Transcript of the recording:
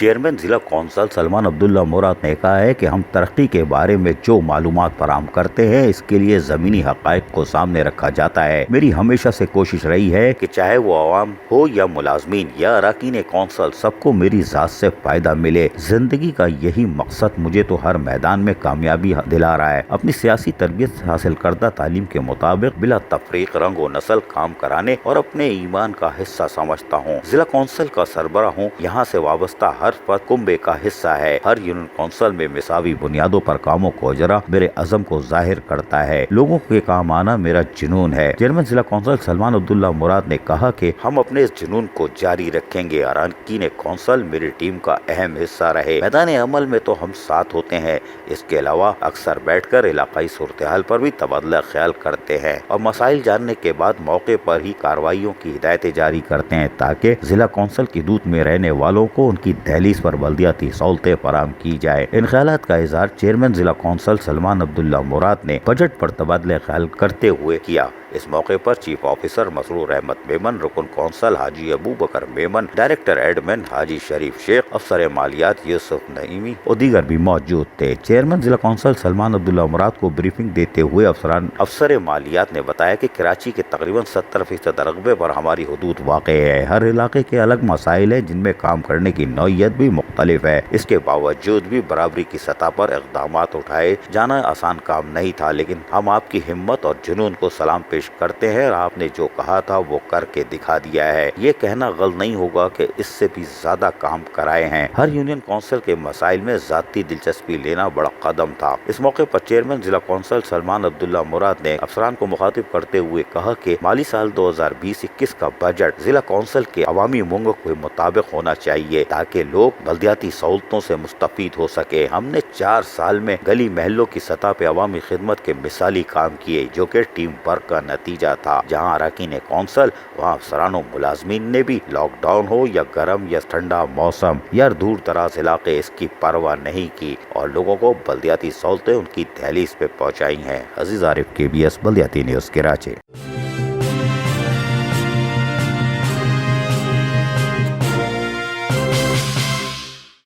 Chairman ضلع council Salman عبداللہ مراد نے کہا ہے کہ ہم ترقی کے بارے میں جو معلومات فراہم کرتے ہیں اس کے لیے زمینی حقائق کو سامنے رکھا جاتا ہے۔ میری ہمیشہ سے کوشش رہی ہے کہ چاہے وہ عوام ہو یا ملازمین یا اراکین کونسل، سب کو میری ذات سے فائدہ ملے۔ زندگی کا یہی مقصد مجھے تو ہر میدان میں کامیابی دلا رہا ہے۔ اپنی سیاسی تربیت سے حاصل کردہ تعلیم کے مطابق بلا تفریق رنگ و نسل کام کرانے اور اپنے ایمان کا حصہ سمجھتا ہوں۔ ضلع کونسل کا سربراہ ہوں، یہاں سے وابستہ ہر فرد کنبے کا حصہ ہے۔ ہر یونین کونسل میں مساوی بنیادوں پر کاموں کو اجرا میرے عزم کو ظاہر کرتا ہے۔ لوگوں کے کام آنا میرا جنون ہے۔ چیئرمین ضلع کونسل سلمان عبداللہ مراد نے کہا کہ ہم اپنے اس جنون کو جاری رکھیں گے۔ اراکین کونسل میری ٹیم کا اہم حصہ رہے۔ میدان عمل میں تو ہم ساتھ ہوتے ہیں، اس کے علاوہ اکثر بیٹھ کر علاقائی صورتحال پر بھی تبادلہ خیال کرتے ہیں اور مسائل جاننے کے بعد موقع پر ہی کارروائیوں کی ہدایتیں جاری کرتے ہیں تاکہ ضلع کونسل کی حدود میں رہنے والوں کو ان کی دہلیز پر بلدیاتی سہولتیں فراہم کی جائے۔ ان خیالات کا اظہار چیئرمین ضلع کونسل سلمان عبداللہ مراد نے بجٹ پر تبادلہ خیال کرتے ہوئے کیا۔ اس موقع پر چیف آفیسر مسرور احمد میمن، رکن کونسل حاجی ابو بکر میمن، ڈائریکٹر ایڈمن حاجی شریف شیخ، افسر مالیات یوسف نعیمی اور دیگر بھی موجود تھے۔ چیئرمین ضلع کونسل سلمان عبداللہ مراد کو بریفنگ دیتے ہوئے افسر مالیات نے بتایا کہ کراچی کے تقریباً 70% رقبے پر ہماری حدود واقع ہے۔ ہر علاقے کے الگ مسائل ہیں جن میں کام کرنے کی نوعیت بھی مختلف ہے۔ اس کے باوجود بھی برابری کی سطح پر اقدامات اٹھائے جانا آسان کام نہیں تھا، لیکن ہم آپ کی ہمت اور جنون کو سلام پیش کرتے ہیں اور آپ نے جو کہا تھا وہ کر کے دکھا دیا ہے۔ یہ کہنا غلط نہیں ہوگا کہ اس سے بھی زیادہ کام کرائے ہیں۔ ہر یونین کونسل کے مسائل میں ذاتی دلچسپی لینا بڑا قدم تھا۔ اس موقع پر چیئرمین ضلع کونسل سلمان عبداللہ مراد نے افسران کو مخاطب کرتے ہوئے کہا کہ مالی سال 2020-21 کا بجٹ ضلع کونسل کے عوامی منگوں کے مطابق ہونا چاہیے تاکہ لوگ بلدیاتی سہولتوں سے مستفید ہو سکے۔ ہم نے 4 سال میں گلی محلوں کی سطح پہ عوامی خدمت کے مثالی کام کیے جو کہ ٹیم ورک کا نتیجہ تھا۔ جہاں اراکین کونسل وہاں افسران و ملازمین نے بھی لاک ڈاؤن ہو یا گرم یا ٹھنڈا موسم یا دور دراز علاقے اس کی پرواہ نہیں کی اور لوگوں کو بلدیاتی سہولتیں ان کی دہلیز پہ پہنچائی ہیں۔ عزیز عارف، KBS بلدیاتی نیوز کراچی۔